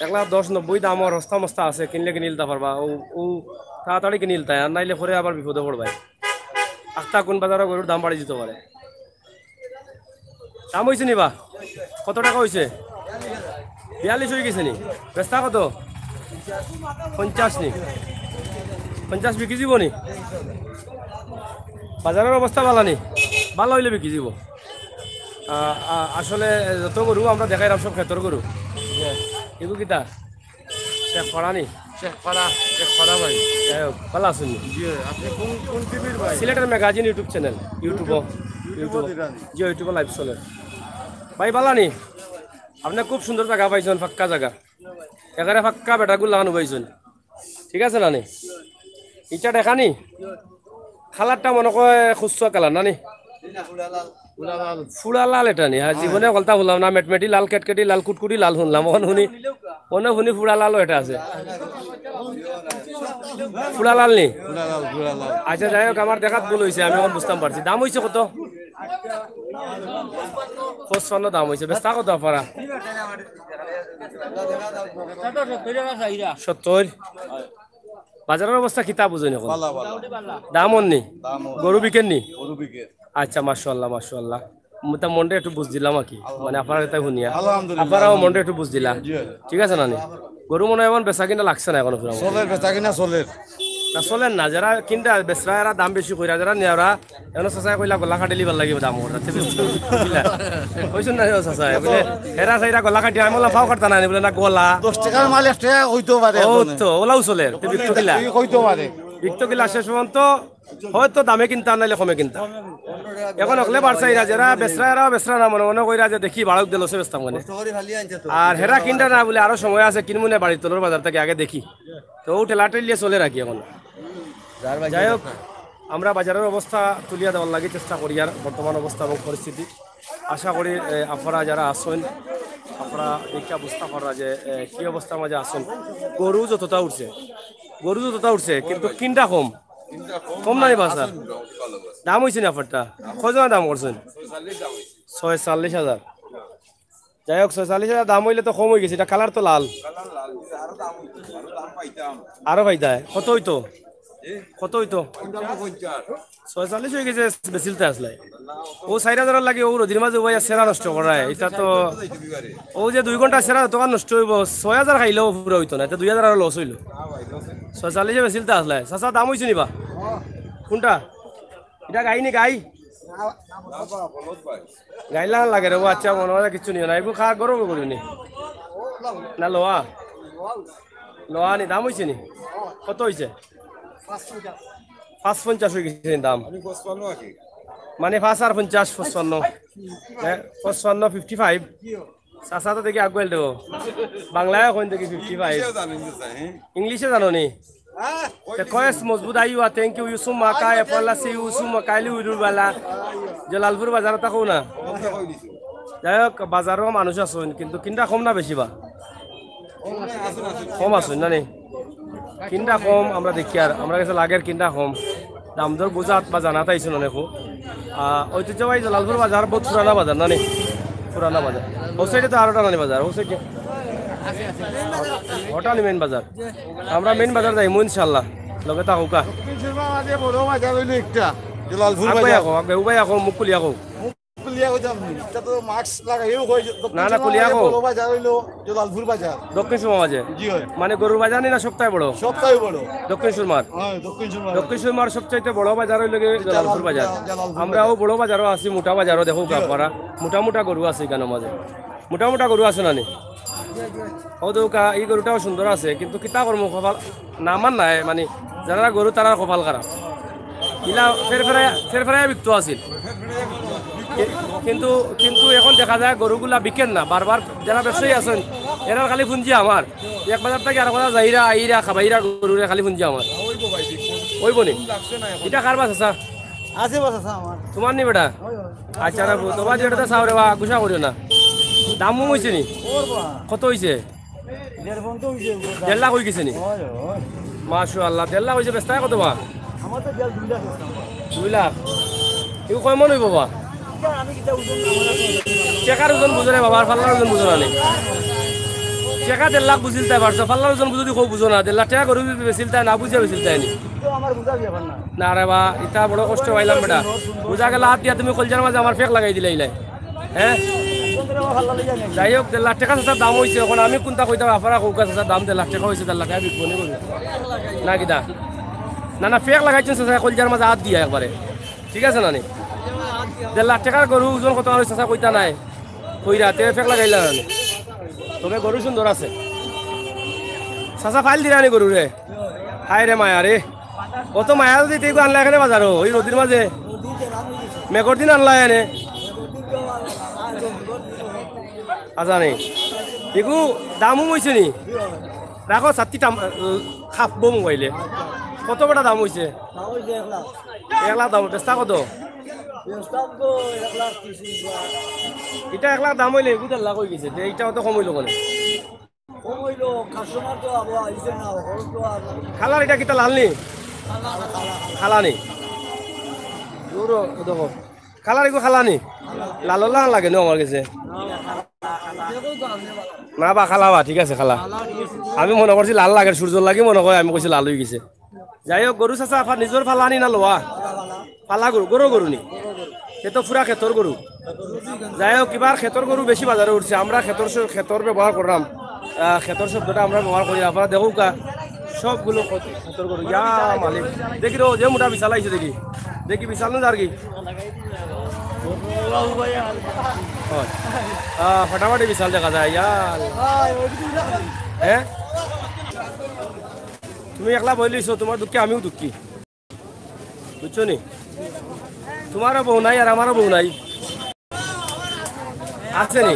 1,10,90 দাম, আর হস্তা মস্তা আছে, কিনলে কিনিলতে পারবা। ও তাড়াতাড়ি কিনিলতে, আর নাইলে পরে আবার বিপদে পড়বাই। আখতা কোন বাজারের গরুর দাম বাড়ি যেতে পারে। দাম হয়েছে নি বা? কত টাকা হয়েছে? 42 হয়ে গেছে নি। বেচতা কত? 50 নি। 50 বিক্রি যাব নি? বাজারের অবস্থা ভালো নি? ভালো হইলে বিক্রি যাব। আসলে যত গরু আমরা দেখাইলাম সব ক্ষেত্র গরু। এগুলো কিতা শেখ পাড়া নি? শেখ পাড়া ভাই। ভালো আছেন নি? জি, আপনি কোন টিভির ভাই? সিলেটের ম্যাগাজিন ইউটিউব চ্যানেল, ইউটিউব জি ইউটিউবে লাইভ চলে। ভাই ভালো নি? আপনি খুব সুন্দর জায়গা পাইছেন, ফাক্কা জায়গা, এখানে ফাক্কা বেটাগুলো লাগানো পাইছেন, ঠিক আছে না নি? ইটা দেখা নি খালারটা মনে কয় খুচরা কালার না নি? ফুলা লাল এটা নি। হ্যাঁ, জীবনে কলতা শুনলাম না। মেটমেটি লাল, কেটকেটি লাল, কুটকুটি লাল শুনলাম। মনে শুনি ফুলা লালও এটা আছে। ফুলা লাল নি? আচ্ছা যাই হোক, আমার দেখাত ভুল হয়েছে, আমি এখন বুঝতাম পারছি। দাম হয়েছে কত? 55 দাম হয়েছে। বেচতা কত আপনারা? 70। বাজারের অবস্থা কিতা বুঝেন এখন? দাম নি? গরু বিকেন নি? আচ্ছা, মাশাআল্লাহ মাশাআল্লাহ। মনটা একটু বুঝ দিলাম আর কি, মানে আপনার এটা শুনিয়া আপনারাও মনটা একটু বুঝ দিলা, ঠিক আছে না নি? গরু মনে হয় এখন বেচা কিনা লাগছে না এখন? চলের বেচা কিনা চলের না চলেন না, যারা কিনতে বেচরা এরা দাম বেশি কইরা, যারা নেওয়া এখন চাচাই কইলা গলা কাটিলি ভাল লাগিব দাম কইছেন না চাচাই বলে হেরা চাইরা গলা কাটি আমি বললাম ফাও কাটতা না বলে না গলা 10 টাকার মাল 1 টাকা হইতো পারে। ও তো ওলাও চলে বিক্ত কিলা হইতো পারে, বিক্ত কিলা শেষ পর্যন্ত হয়তো দামে কিনতা নাইলে কমে কিনতা। এখন হকলে বাড়ছাইরা যারা বেচরা এরাও বেচরা না মনে মনে কইরা যে দেখি বাড়ক দিল সে বেচতাম মানে। আর হেরা কিনটা না বলে আরো সময় আছে, কিনবো না বাড়ির তোর বাজার থেকে আগে দেখি, তো ও ঠেলা ঠেলিয়ে চলে রাখি এখন। যাই হোক, আমরা বাজারের অবস্থা তুলিয়া দেওয়ার লাগে চেষ্টা করি আর বর্তমান অবস্থা এবং পরিস্থিতি। আশা করি আপনারা যারা আসেন আপনারা দেখা বুঝতে পারা যে কি অবস্থার মাঝে আসেন। গরু যতটা উঠছে কিন্তু কিনটা কম নাই বাজার। দাম হয়েছে না আপনারটা? কয়জনা দাম করছেন? 46,000। যাই হোক, 46,000 দাম হইলে তো কম হয়ে গেছে। এটা কালার তো লাল, আরো ফাইদায় কত হইতো? 46 হয়ে গেছে বেসিলতে আসলে। ও 4,000 লাগে ও রোদির মাঝে ভাইয়া সেরা নষ্ট করায়। এটা তো ও যে 2 ঘন্টা সেরা দোকান নষ্ট হইব, 6,000 খাইলেও পুরো হইতো না, এটা 2,000 আর লস হইল। 46 বেসিলতে আসলে। চাচা দাম হয়েছে নিবা কোনটা? এটা গাই নি? গাইলা লাগে রে। আচ্ছা, মনে হয় কিছু নিও না, এগুলো খা গরম করি নি না? লোয়া নি? দাম হয়েছে নি? কত হয়েছে? 550 হয়ে গেছে দাম, মানে 5 আর 50 55 55 চাচা তো দেখি আগুয়াল দেব। বাংলায় এখন দেখি 55। ইংলিশে জানো নি? কয়েস মজবুত আইয়া থ্যাংক ইউ ইউসুম মাকা এফলা সি ইউসুম কাইলি উইরুল বালা জালালপুর বাজার থাকো না। যাই হোক, বাজারও মানুষ আছেন কিন্তু কিনটা কম না বেশি? বা কম আছেন না নি? কিনটা কম আমরা দেখি, আর আমরা কাছে লাগের কিনটা কম। দাম দর বোঝাত বা জানাত আইসুন অনেক। ঐতিহ্যবাহী জালালপুর বাজার বহুত পুরানা বাজার না নি? পুরানা বাজার। ও সাইডে তো আরোটা নানি বাজার, ও সাইডে ওটা মেন বাজার। আমরা মেন বাজার যাই ইনশাল্লাহ, লগে তা হোকা বড় বাজার হইলো একটা জলালপুর আগে বাজার। আকো আগে উবাই আকো মুখ কুলি আকো কুলিয়া কইতাম এটা তো মাস্ক লাগাইও কই না না কুলিয়া আকো। বড় বাজার হইলো জলালপুর বাজার, দক্ষিণ সুরমা মাঝে জি হয়। মানে গরুর বাজার নি না সপ্তাহে বড়? সবটাই বড় দক্ষিণ সুরমার। হ্যাঁ, দক্ষিণ সুরমা। দক্ষিণ সুরমার সবচাইতে বড় বাজার হইল জালালপুর বাজার। আমরাও বড় বাজারও আছি, মোটা বাজারও দেখো আপনারা মোটা গরু আছে এখানে মাঝে। মোটা গরু আছে না নি? ও তো এই গরুটাও সুন্দর আছে কিন্তু কিতা করবো, কপাল না আমার নাই, মানে যারা গরু তারা কপাল খারাপ। ইলা ফেরফেরাই বিকতো আছিল কিন্তু কিন্তু এখন দেখা যায় গরুগুলা বিকেন না। বারবার যারা ব্যবসায়ী আছেন এরা খালি পুঞ্জি আমার এক বাজার থেকে আর কথা যাইরা আইরা খাবাইরা গরুরে খালি পুঞ্জি আমার ওই বনি। এটা কার বাস আছে? আছে বাস আছে আমার। তোমার নি বেটা? আচ্ছা রাখো, তোমার যেটা চাও রে বা গুছা করিও না। দামও হয়েছে নি? কত হয়েছে? 1.5 লাখ হয়ে গেছে নি মাশাআল্লাহ 1.5 লাখ হয়েছে বেচতা কত বা আমার তো গেল 2 লাখ 2 লাখ এগুলো কয় মন হইব বা আমি কিটা ওজন চেকার ওজন বুঝো না বাবা আর পাল্লার ওজন বুঝো না নি চেকা 1.5 লাখ বুঝিল তাই পারছো পাল্লার ওজন বুঝি খুব বুঝো না 1.5 লাখ টাকা করে বেচিল তাই না বুঝিয়া বেচিল তাই নি তো আমার বুঝা ব্যাপার না না রে বা এটা বড় কষ্ট পাইলাম বেটা বুঝা গেল হাত দিয়া তুমি কলজার মাঝে আমার ফেক লাগাই দিলে ইলাই হ্যাঁ যাই হোক 1.5 লাখ টাকা দাম হয়েছে এখন আমি কোনটা কইতাম আপনারা কৌকা দাম 1.5 লাখ টাকা হয়েছে 1.5 লাখ টাকা বিকবো নি না কিটা না না ফেক লাগাইছেন কলজার মাঝে হাত দিয়া একবারে ঠিক আছে না নি 1.5 লাখ টাকার গরু ওজন কত আর চাচা কইতা নাই কইরা তে ফেক লাগাইলা না তবে গরু সুন্দর আছে চাচা ফাইল দিলা নি গরু রে হাই রে মায়া রে কত মায়া যদি তেগু আনলা এখানে বাজারও ওই নদীর মাঝে মেঘর দিন আনলা এনে আচ্ছা নেই এগু দামও হয়েছে নি রাখো 7টি খাপবো মোবাইলে কত বড় দাম হয়েছে 1 লাখ দাম চেষ্টা কত এটা 1 লাখ দাম হইলে এগু 1.5 লাখ হয়ে গেছে এইটা অত কম হইল কোনে খালার এটা কিতা লাল নি খালা নি দেখো খালার এগু খালা নি লাল লাল লাগে নো আমার কাছে না বা খালা বা ঠিক আছে খালা আমি মনে করছি লাল লাগে সূর্য লাগে মনে হয় আমি কইছি লাল হয়ে গেছে যাই হোক গরু চাচা আপনার নিজের ফালা নি না লোয়া পালা গরু গরু গরু নি সে তো পুরা ক্ষেতর গরু যাই হোক এবার ক্ষেতর গরু বেশি বাজারে উঠছে আমরা ক্ষেতর ব্যবহার করলাম ক্ষেতর শব্দটা আমরা ব্যবহার করি আপনারা দেখো কা সবগুলো ক্ষেতর গরু ইয়া মালিক দেখি রো যে মোটা বিশাল আইছে দেখি দেখি বিশাল না যার কি ফটাফটি বিশাল দেখা যায় ইয়ার হ্যাঁ তুমি একলা বলিছো তোমার দুঃখে আমিও দুঃখী বুঝছো নি তোমারও বউ নাই আর আমারও বউ নাই আছে নি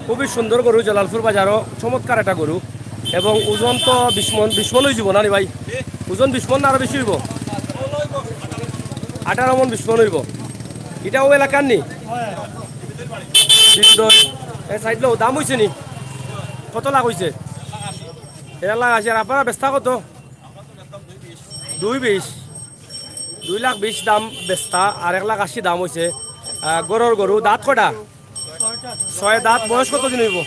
খুবই সুন্দর গরু জালালপুর বাজারও চমৎকার একটা গরু এবং ওজন তো 20 মন হয়ে যাব না নি ভাই ওজন 20 মন না আরো বেশি হইব 18 মন 20 মন হইব এটাও এলাকার নি সাইড লো দাম হয়েছে নি কত লাখ হয়েছে 1 লাখ আছে আর আপনারা বেচতা কত 2.20 দাম বেচতা আর 1 লাখ 80 দাম হয়েছে গরুর গরু দাঁত কটা 6 দাঁত বয়স কত দিন হইব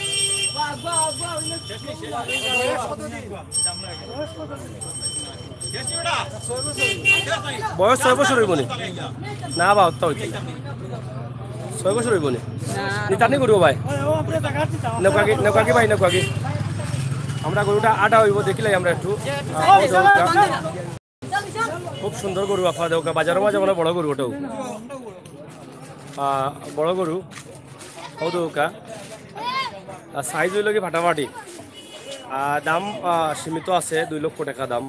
বয়স 6 বছর হইব নি না বা হত্যা হইতে 6 বছর হইব নি নিতানি করবো ভাই নেকাকি ভাই নেকাকি আমরা গরুটা আটা হইব দেখিলাই আমরা একটু খুব সুন্দর গরু আপনার দেওয়া বাজারের মাঝে মানে বড় গরু ওটাও বড় গরু হৌদৌকা সাইজ হইল কি ফাটাফাটি দাম সীমিত আছে 2 লক্ষ টাকা দাম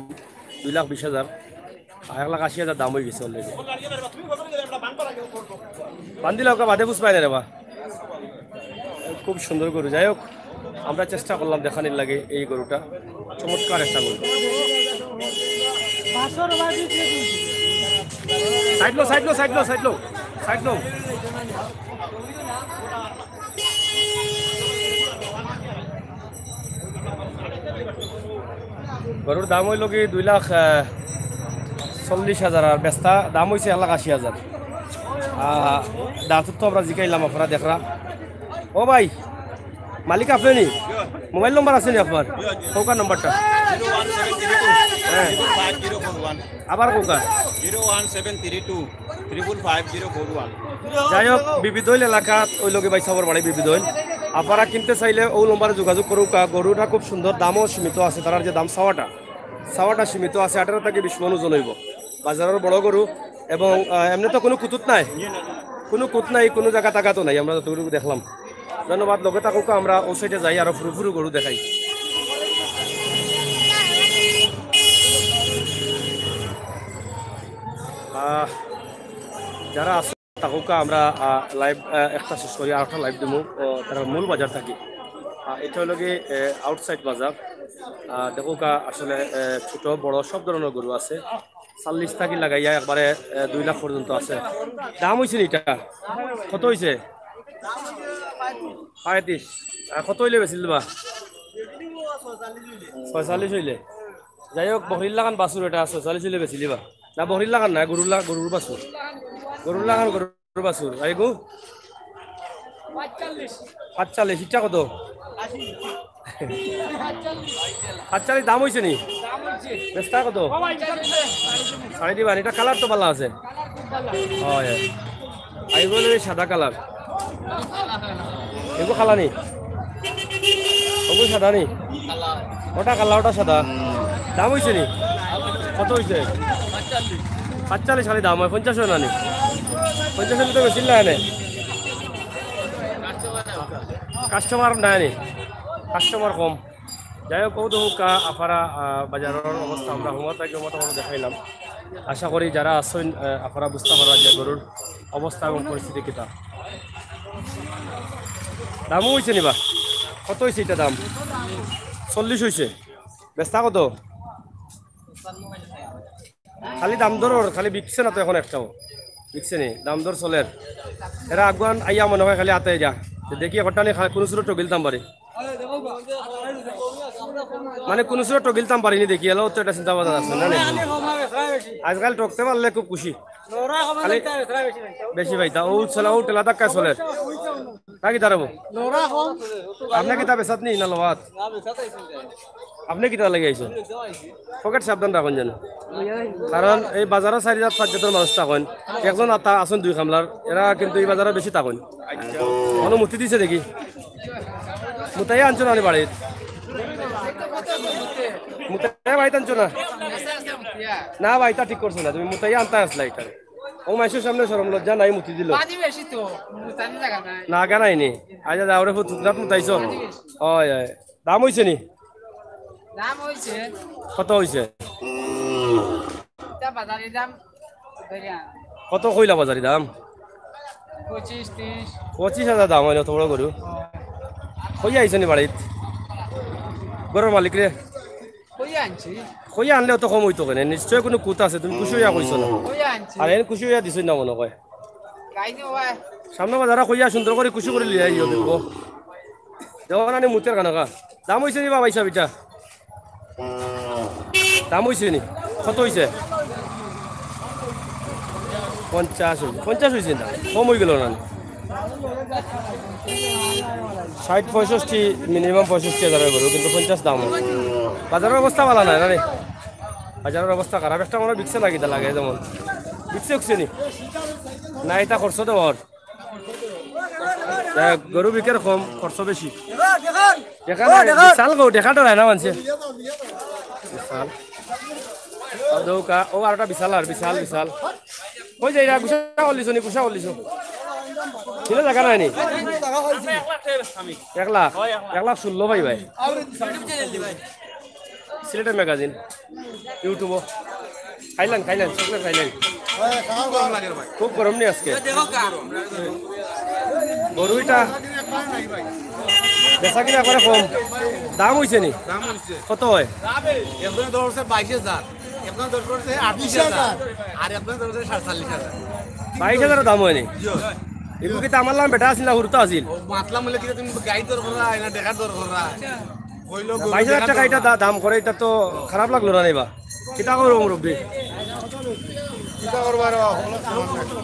2,20,000 1 লাখ 80,000 দাম হয়ে গেছে অলরেডি বান্দিলা ওকে বাদে বুঝ পাই না রে বা খুব সুন্দর গরু যাই হোক আমরা চেষ্টা করলাম দেখানির লাগে এই গরুটা চমৎকার একটা গরু সাইড লো গরুর দাম হইল কি 2,40,000 আর বেচতা দাম হয়েছে 1,80,000 দাঁত তো আমরা জিকাইলাম আপনারা দেখরা ও ভাই মালিক আপনি নি মোবাইল নম্বর আছে নি আপনার কোকার নম্বরটা আবার কোকার 01732 যাই হোক বিবিধইল এলাকাত ওই লোকে ভাই সবর বাড়ি বিবিধইল আপনারা কিনতে চাইলে ওই নম্বরে যোগাযোগ করুক গরুটা খুব সুন্দর দামও সীমিত আছে তার যে দাম সাওয়াটা সীমিত আছে 18 থেকে 20 মন ওজন হইব বাজারের বড় গরু এবং এমনি তো কোনো কুতুত নাই কোনো জায়গা টাকাতো নাই আমরা যতটুকু দেখলাম ধন্যবাদ লগে থাকুক আমরা ও সাইডে যাই আরো ফুরু গরু দেখাই যারা আছে থাকুক আমরা লাইভ একটা শেষ করি আর একটা লাইভ দেবো তারা মূল বাজার থাকি এটা হলো কি আউটসাইড বাজার দেখুক আসলে ছোট বড় সব ধরনের গরু আছে 40 থাকি লাগাইয়া একবারে 2 লাখ পর্যন্ত আছে দাম হয়েছে এটা কত হয়েছে 35 আর কত হইলে বেছিল বা 46 হইলে যাই হোক বহরির লাগান বাছুর এটা 46 হইলে বেছিলি বা না বহরির লাগান না গরুর বাছুর গরুর বাছুর আই গো 45 ইটা কত 45 দাম হইছে নি বেচটা কত ছাড়ি দিবা এটা কালার তো ভালো আছে হয় আই বলে সাদা কালার এগো খালা নি ওগো সাদা নি ওটা কালা ওটা সাদা দাম হইছে নি কত হইছে 45 খালি দাম হয় 50 হয় না নি 50 তো বেশি লাগে কাস্টমার নাই নি কাস্টমার কম যাই হোক কৌতো আফারা বাজারের অবস্থা আমরা মোটামুটি দেখাইলাম আশা করি যারা আসেন আফারা বুঝতে পারবা যে গরুর অবস্থা এবং পরিস্থিতি কিতা দামও হয়েছে নিবা কত হয়েছে এটা দাম 40 হয়েছে বেচা কত খালি দাম দর খালি বিকছে না তো এখন একটাও বিকছে নি দাম দর চলের এরা আগুয়ান আইয়া মনে হয় খালি আতে যা দেখি একটা নি কোনো সুরে টগিলতাম পারি মানে কোনো সুরে টগিলতাম পারিনি দেখি এলো তো এটা চিন্তা ভাবনা আছে না আজকাল টকতে পারলে খুব খুশি খালি বেশি পাইতা ও চলা ও টেলা টাকা চলে নাকি দাঁড়াবো আপনি কিতা বেসাত নি না লওয়াত আপনি কিতা লাগে আইছেন পকেট সাবধান রাখুন যেন কারণ এই বাজারের 4-5 মানুষ থাকেন একজন আসুন 2 খামলার এরা কিন্তু এই বাজারে বেশি থাকেন অনুমতি দিছে দেখি মুতাই আনছো না বাড়ির মুতাই ভাই আনছো না না ভাই তা ঠিক করছো না তুমি মুতাই আনতে আসলা এটা ও মাইসের সামনে সরম লজ্জা নাই মুতি দিল না গানাই নি আজ যাওরে ফুটরাত মুতাইছো হয় হয় দাম হইছে নি দাম হইছে কত হইছে তা বাজারের দাম কত কইলা বাজারি দাম 25,000 দাম হইলো তোমরা গরু কই আইছ নি বাড়িত গরুর মালিক রে কই আনলে তো কম হইতো কেন নিশ্চয় কোনো কুত আছে তুমি খুশি হইয়া কইছো না আর এন খুশি হইয়া দিছই না মনে কয় সামনে বাজারা কইয়া সুন্দর করে খুশি করে লিয়ে আইও দেখবো দেওয়া না মুতের কানকা দাম হইছে নি বাবা ইসা বিটা দাম হইছে নি কত হইছে 50 হইছে না কম হয়ে গেল না 60-65 মিনিমাম 65,000 গরু কিন্তু 50 দাম বাজারের অবস্থা ভালো নাই না রে বাজারের অবস্থা খারাপ একটা মনে বিকছে না কিতা লাগে যেমন বিকছে উকছে নি না এটা খরচ দেওয়ার গরু বিকের কম খরচ বেশি বিশাল গো দেখাটো নাই না মানছে বিশাল ও আর একটা বিশাল আর বিশাল বিশাল কই যাই গুছা করলিছ নি গুছা করলিছ কিলো জায়গা নাই নি 1,16,000 ভাই ভাই সিলেটের ম্যাগাজিন ইউটিউব খাইলেন চকলেট খাইলেন খুব গরম নি আজকে গরুইটা বেচা কিনা করে কম দাম হইছে নি কত হয় একজন ধরছে 22,000 একজন ধরছে 28,000 আর একজন ধরছে 47,000 22,000 দাম হয় নি এগুলো কি আমার লাম বেটা আছিল না হুরতা আছিল মাতলা মলে কি তুমি গাইড দর করা না দেখার দর করা কইলো 22,000 টাকা এটা দাম করে এটা তো খারাপ লাগলো না নেবা কিটা করব মুরব্বি কিটা করবার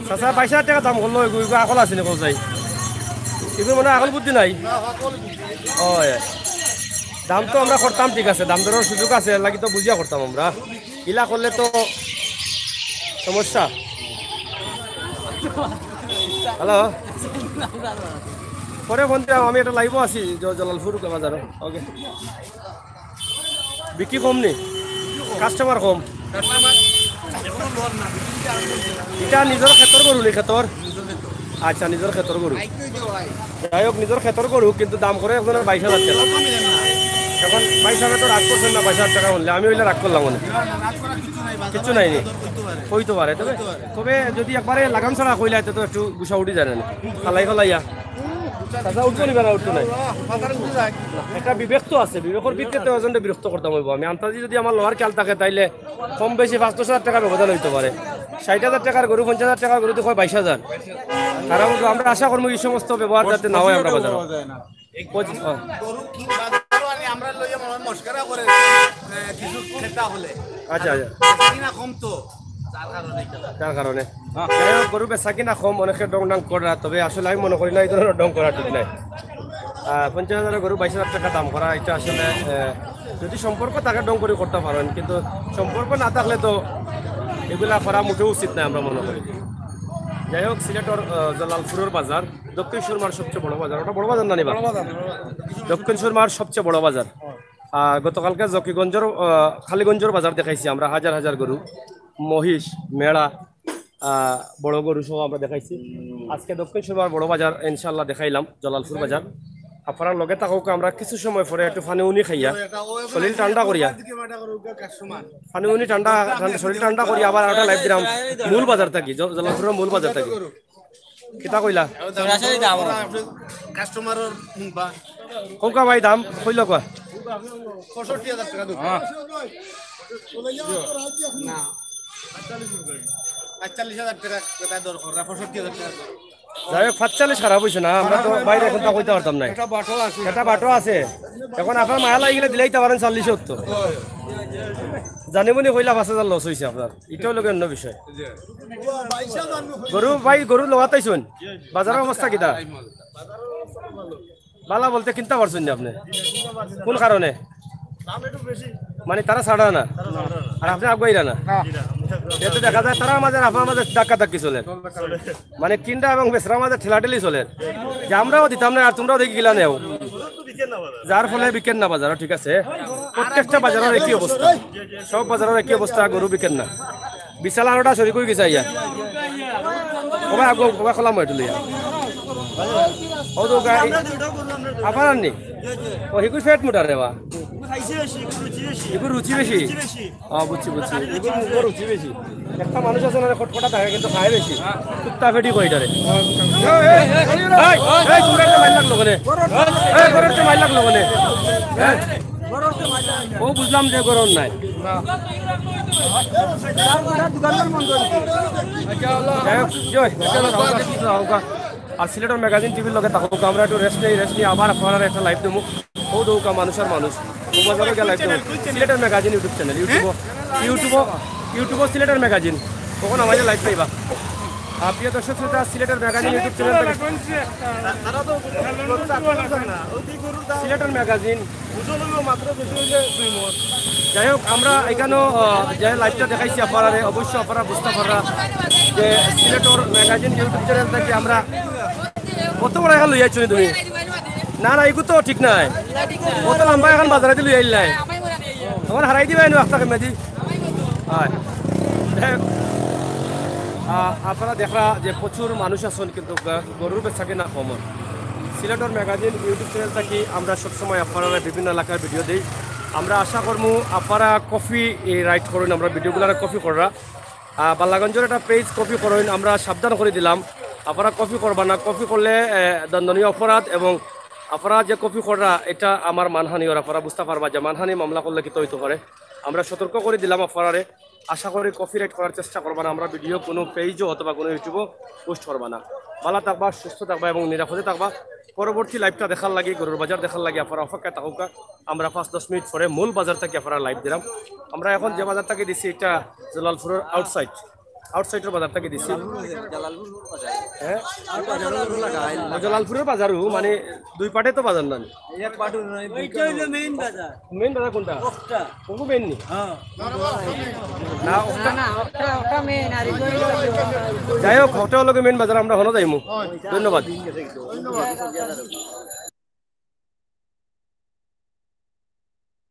চাচা 22,000 টাকা দাম করলো এগুলো আকল আছে নি কোথায় এগুলো মানে আকল বুদ্ধি নাই হয় দাম তো আমরা করতাম ঠিক আছে দাম দরের সুযোগ আছে লাগি তো বুঝিয়া করতাম আমরা ইলা করলে তো সমস্যা হ্যালো পরে ফোন দিলাম আমি একটা লাইভও আছি জলালপুর বাজার ওকে বিক্রি কম নি কাস্টমার কম এটা নিজের ক্ষেত্র গরু নি ক্ষেত্র আচ্ছা নিজের ক্ষেত্র গরু যাই হোক নিজের ক্ষেত্র গরু কিন্তু দাম করে একজনের 22,000 টাকা এখন 22,000 তো রাগ করছেন না 22,000 টাকা বললে আমি ওইটা রাগ করলাম মনে কিচ্ছু নাই নি কইতে পারে তবে যদি একবারে লাগাম ছাড়া কইলে তো একটু গুছা উঠি যায় না খালাইয়া দাদা উঠবো নিবে না উঠতো নাই একটা বিবেক তো আছে বিবেকের ভিত্তিতে ওজনটা বিরক্ত করতাম হইব আমি আন্তাজি যদি আমার লোহার খেয়াল থাকে তাইলে কম বেশি 5-10,000 টাকা ব্যবধান হইতে পারে 60,000 টাকার গরু 50,000 টাকার গরু দেখো 22,000 কারণ আমরা আশা করবো এই সমস্ত ব্যবহার যাতে না হয় আমরা বাজারে গরু কি বাজারও আনি আমরা লইয়া মস্করা করে কিছু খেতা হলে আচ্ছা আচ্ছা কিনা কম তো তার কারণে গরু বেচা কিনা কম অনেকে ডং ডাং করা তবে আসলে আমি মনে করি না এই ধরনের ডং করা ঠিক নাই 50,000 গরু 22,000 টাকা দাম করা এটা আসলে যদি সম্পর্ক থাকে ডং করে করতে পারেন কিন্তু সম্পর্ক না থাকলে তো এগুলা করা মোটেও উচিত নাই আমরা মনে করি যাই হোক সিলেটর জালালপুরের বাজার দক্ষিণ সুরমার সবচেয়ে বড় বাজার ওটা বড় বাজার না নিবা দক্ষিণ সুরমার সবচেয়ে বড় বাজার গতকালকে জকিগঞ্জের খালিগঞ্জের বাজার দেখাইছি আমরা হাজার হাজার গরু মহিষ মেড়া বড় গরু সহ আমরা দেখাইছি আজকে দক্ষিণ সুরমার বড় বাজার ইনশাল্লাহ দেখাইলাম জালালপুর বাজার আপনার লগে থাকুক আমরা কিছু সময় পরে একটু পানি উনি খাইয়া শরীর ঠান্ডা করিয়া পানি উনি ঠান্ডা শরীর ঠান্ডা করিয়া আবার একটা লাইভ দিলাম মূল বাজার থাকি জালালপুরের মূল বাজার থাকি কিতা কইলা কাস্টমারের কোকা ভাই দাম কইল কয় 65,000 টাকা দেব না 45,000 টাকা কথা দরকার 65,000 টাকা যাই হোক 45 খারাপ হয়েছে না আমরা তো বাইরে এখন তা কইতে পারতাম না এটা বাটো আছে এখন আপনার মায়া লাগি গেলে দিলেইতে পারেন 40 তো জানিবনি কইলা 5,000 লস হয়েছে আপনার এটাও লোক অন্য বিষয় গরু ভাই গরু লগাতাইছুন বাজারের অবস্থা কিটা বালা বলতে কিনতে পারছেন না আপনি কোন কারণে মানে তারা ছাড়া না আর আপনি আগুয়াইরা না এতে দেখা যায় তারা আমাদের আপনার মাঝে ধাক্কা ধাক্কি চলে মানে কিনটা এবং বেসরা মাঝে ঠেলাঠেলি চলে যে আমরাও দিতাম না আর তোমরাও দেখি গিলা নেও যার ফলে বিকেন না বাজার ঠিক আছে প্রত্যেকটা বাজারের একই অবস্থা সব বাজারের একই অবস্থা গরু বিকেন না বিশাল আরোটা সরি করে গেছে ইয়া কবে আগুয়া কবে খোলাম এটা লিয়া ও তো আপনার আননি ও হিকুই ফেট মোটার রে বা এগুলো রুচি বেশি বুঝছি বুঝছি এগুলো রুচি বেশি একটা মানুষ আছে না খটখটা থাকে কিন্তু খায় বেশি কুত্তা ফেটি কইটারে মাইল লাগলো কোনে মাইল লাগলো কোনে ও বুঝলাম যে গরম নাই আর সিলেটের ম্যাগাজিন টিভির লগে থাকুক আমরা একটু রেস্ট নিয়ে আবার আপনারা একটা লাইভ দেবো ও দৌকা মানুষের মানুষ সিলেটের ম্যাগাজিন ইউটিউব চ্যানেল ইউটিউবও সিলেটের ম্যাগাজিন কখন আমাদের লাইভ পাইবা প্রিয় দর্শক শ্রোতা সিলেটের ম্যাগাজিন ইউটিউব চ্যানেল সিলেটের ম্যাগাজিন মাত্র যাই হোক আমরা এখানেও যে লাইভটা দেখাইছি আপনারা অবশ্যই আপনারা বুঝতে পারা যে সিলেটের ম্যাগাজিন ইউটিউব চ্যানেল থেকে আমরা কত বড় এখন লইয়াছো তুমি না না এগুলো তো ঠিক নাই কত লম্বা এখন বাজারে লই আইল নাই আমার হারাই দিবাই নো একটা মেদি হয় আপনারা দেখা যে প্রচুর মানুষ আছেন কিন্তু গরুর বেচা কিনা কম সিলেটের ম্যাগাজিন ইউটিউব চ্যানেল থেকে আমরা সবসময় আপনারা বিভিন্ন এলাকার ভিডিও দিই আমরা আশা করবো আপনারা কফি রাইট করেন আমরা ভিডিওগুলো কপি করা বাল্লাগঞ্জের একটা পেজ কপি করেন আমরা সাবধান করে দিলাম আপনারা কপি করবা না কপি করলে দণ্ডনীয় অপরাধ এবং আপনারা যে কপি করা এটা আমার মানহানি ওর আপনারা বুঝতে পারবা যে মানহানি মামলা করলে কি তৈরি করে আমরা সতর্ক করে দিলাম আপনারে আশা করি কপি রাইট করার চেষ্টা করবা না আমরা ভিডিও কোনো পেজও অথবা কোনো ইউটিউবও পোস্ট করবা না ভালো থাকবা সুস্থ থাকবা এবং নিরাপদে থাকবা পরবর্তী লাইভটা দেখার লাগে গরুর বাজার দেখার লাগে আপনারা অপেক্ষায় থাকুকা আমরা 5-10 মিনিট পরে মূল বাজার থেকে আপনারা লাইভ দিলাম আমরা এখন যে বাজার থেকে দিছি এটা জালালপুরের আউটসাইডের বাজার থেকে দিছি হ্যাঁ জালালপুরের বাজারও মানে দুই পাটে তো বাজার না মেইন বাজার কোনটা কোন মেইন নি যাই হোক হোটেল মেইন বাজার আমরা হলো যাইমু ধন্যবাদ